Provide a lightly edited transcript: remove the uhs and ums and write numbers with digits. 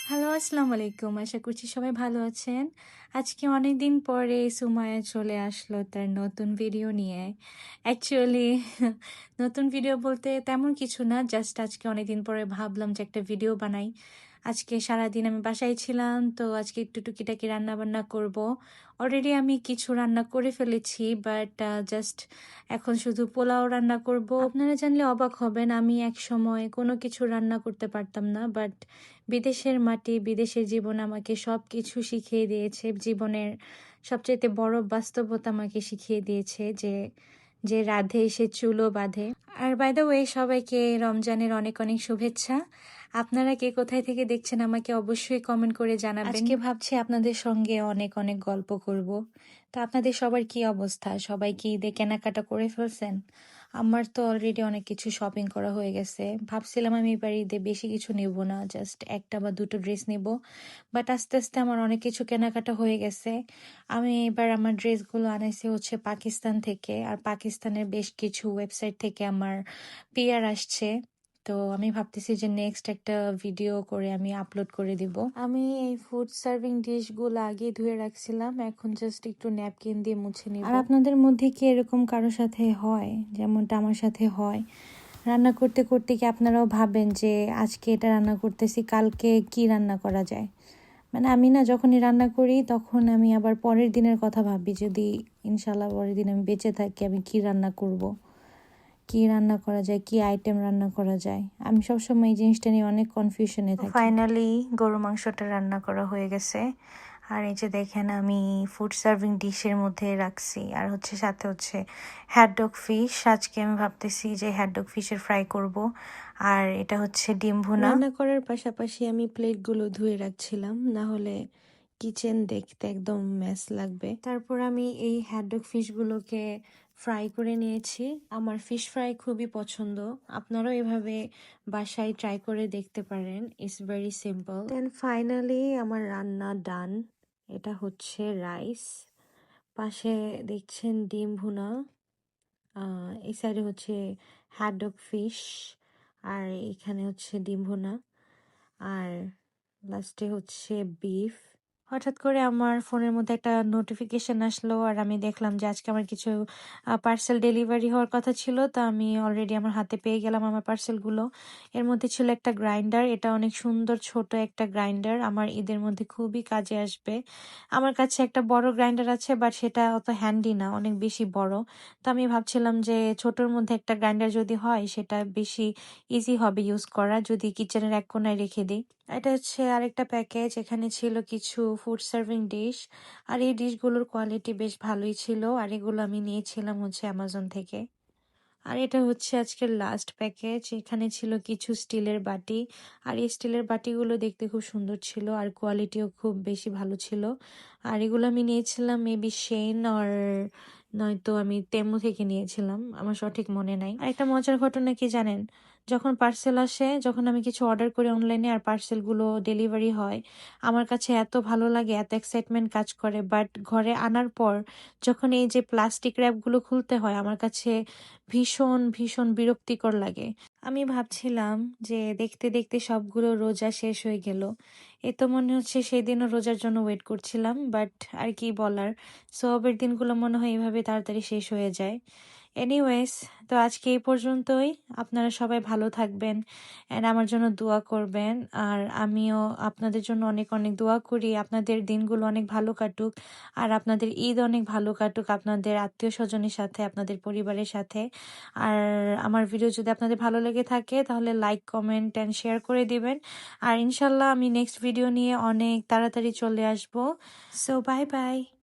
Hello, আসসালামু আলাইকুম। আশা করছি সবাই ভালো আছেন। আজকে অনেকদিন পরে সুমাইয়া চলে আসলো তার নতুন ভিডিও নিয়ে। অ্যাকচুয়ালি নতুন ভিডিও বলতে তেমন কিছু না। জাস্ট আজকে অনেকদিন পরে ভাবলাম যে একটা ভিডিও বানাই। আজকে সারাদিন আমি বাসায় ছিলাম, তো আজকে একটু টুকিটাকি রান্নাবান্না করব। অলরেডি আমি কিছু রান্না করে ফেলেছি, বাট জাস্ট এখন শুধু পোলাও রান্না করব। আপনারা জানলে অবাক হবেন, আমি একসময় কোনো কিছু রান্না করতে পারতাম না, বাট বিদেশের মাটি, বিদেশের জীবন আমাকে সবকিছু শিখিয়ে দিয়েছে। জীবনের সবচাইতে বড় বাস্তবতা আমাকে শিখিয়ে দিয়েছে যে যে রাধে সে চুলো বাঁধে। আর বাই দ্য ওয়ে, সবাইকে রমজানের অনেক অনেক শুভেচ্ছা। আপনারা কে কোথায় থেকে দেখছেন আমাকে অবশ্যই কমেন্ট করে জানাবেন। আজকে ভাবছি আপনাদের সঙ্গে অনেক অনেক গল্প করব। তো আপনাদের সবার কি অবস্থা? সবাই কি ঈদে কেনাকাটা করে ফেলছেন? আমার তো অলরেডি অনেক কিছু শপিং করা হয়ে গেছে। ভাবছিলাম আমি এবার ঈদে বেশি কিছু নেব না, জাস্ট একটা বা দুটো ড্রেস নেব, বাট আস্তে আস্তে আমার অনেক কিছু কেনাকাটা হয়ে গেছে। আমি এবার আমার ড্রেসগুলো আনাইছি হচ্ছে পাকিস্তান থেকে, আর পাকিস্তানের বেশ কিছু ওয়েবসাইট থেকে আমার পিআর আসছে। তো আমি ভাবতেছি যে নেক্সট একটা ভিডিও করে আমি আপলোড করে দিব। আমি এই ফুড সার্ভিং ডিশগুলো আগে ধুয়ে রাখছিলাম, এখন জাস্ট একটু ন্যাপকিন দিয়ে মুছে নিব। আর আপনাদের মধ্যে কি এরকম কারোর সাথে হয় যেমনটা আমার সাথে হয়? রান্না করতে করতে কি আপনারাও ভাবেন যে আজকে এটা রান্না করতেছি, কালকে কি রান্না করা যায়? মানে আমি না, যখনই রান্না করি তখন আমি আবার পরের দিনের কথা ভাবি, যদি ইনশাল্লাহ পরের দিন আমি বেঁচে থাকি আমি কি রান্না করব, কি রান্না করা যায়, কি আইটেম রান্না করা যায়। আমি সবসময় এই জিনিসটা নিয়ে অনেক কনফিউশনে থাকি। ফাইনালি গরু মাংসটা রান্না করা হয়ে গেছে। আর এই যে দেখেন, আমি ফুড সার্ভিং ডিশের মধ্যে রাখছি, আর হচ্ছে সাথে হচ্ছে হ্যাটডগ ফিশ। আজকে আমি ভাবতেছি যে হ্যাটডগ ফিশের ফ্রাই করব। আর এটা হচ্ছে ডিম ভুনা। রান্না করার পাশাপাশি আমি প্লেটগুলো ধুয়ে রাখছিলাম, না হলে কিচেন দেখতে একদম মেস লাগবে। তারপর আমি এই হ্যাটডগ ফিশগুলোকে ফ্রাই করে নিয়েছি। আমার ফিশ ফ্রাই খুবই পছন্দ। আপনারাও এভাবে বাসায় ট্রাই করে দেখতে পারেন। It's very simple. Then finally আমার রান্না ডান। এটা হচ্ছে রাইস, পাশে দেখছেন ডিম ভুনা, এই সাইডে হচ্ছে হ্যাটডগ ফিশ, আর এখানে হচ্ছে ডিম ভুনা, আর লাস্টে হচ্ছে বিফ। হঠাৎ করে আমার ফোনের মধ্যে একটা নোটিফিকেশন আসলো, আর আমি দেখলাম যে আজকে আমার কিছু পার্সেল ডেলিভারি হওয়ার কথা ছিল। তো আমি অলরেডি আমার হাতে পেয়ে গেলাম আমার পার্সেলগুলো। এর মধ্যে ছিল একটা গ্রাইন্ডার, এটা অনেক সুন্দর ছোট একটা গ্রাইন্ডার, আমার ঈদের মধ্যে খুবই কাজে আসবে। আমার কাছে একটা বড় গ্রাইন্ডার আছে, বাট সেটা অত হ্যান্ডি না, অনেক বেশি বড়। তো আমি ভাবছিলাম যে ছোটর মধ্যে একটা গ্রাইন্ডার যদি হয় সেটা বেশি ইজি হবে ইউজ করা, যদি কিচেনের এক কোনায় রেখে দিই। এটা হচ্ছে আরেকটা প্যাকেজ, এখানে ছিল কিছু ফুড সার্ভিং ডিশ, আর এই ডিশগুলোর কোয়ালিটি বেশ ভালোই ছিল, আর এগুলো আমি নিয়েছিলাম হচ্ছে অ্যামাজন থেকে। আর এটা হচ্ছে আজকের লাস্ট প্যাকেজ, এখানে ছিল কিছু স্টিলের বাটি, আর এই স্টিলের বাটিগুলো দেখতে খুব সুন্দর ছিল, আর কোয়ালিটিও খুব বেশি ভালো ছিল। আর এগুলো আমি নিয়েছিলাম মেবি শেন আর নয়তো আমি তেমু থেকে নিয়েছিলাম, আমার সঠিক মনে নাই। আর একটা মজার ঘটনা কি জানেন, যখন পার্সেল আসে, যখন আমি কিছু অর্ডার করি অনলাইনে আর পার্সেলগুলো ডেলিভারি হয়, আমার কাছে এত ভালো লাগে, এত এক্সাইটমেন্ট কাজ করে, বাট ঘরে আনার পর যখন এই যে প্লাস্টিক র্যাপগুলো খুলতে হয়, আমার কাছে ভীষণ ভীষণ বিরক্তিকর লাগে। আমি ভাবছিলাম যে দেখতে দেখতে সবগুলো রোজা শেষ হয়ে গেল। এ তো মনে হচ্ছে সেদিনও রোজার জন্য ওয়েট করছিলাম, বাট আর কি বলার, সবের দিনগুলো মনে হয় এভাবে তাড়াতাড়ি শেষ হয়ে যায়। এনিওয়েজ, তো আজকে এই পর্যন্তই। আপনারা সবাই ভালো থাকবেন অ্যান্ড আমার জন্য দোয়া করবেন, আর আমিও আপনাদের জন্য অনেক অনেক দোয়া করি। আপনাদের দিনগুলো অনেক ভালো কাটুক, আর আপনাদের ঈদ অনেক ভালো কাটুক আপনাদের আত্মীয় স্বজনের সাথে, আপনাদের পরিবারের সাথে। আর আমার ভিডিও যদি আপনাদের ভালো লেগে থাকে তাহলে লাইক, কমেন্ট অ্যান্ড শেয়ার করে দিবেন। আর ইনশাল্লাহ আমি নেক্সট ভিডিও নিয়ে অনেক তাড়াতাড়ি চলে আসবো। So bye bye.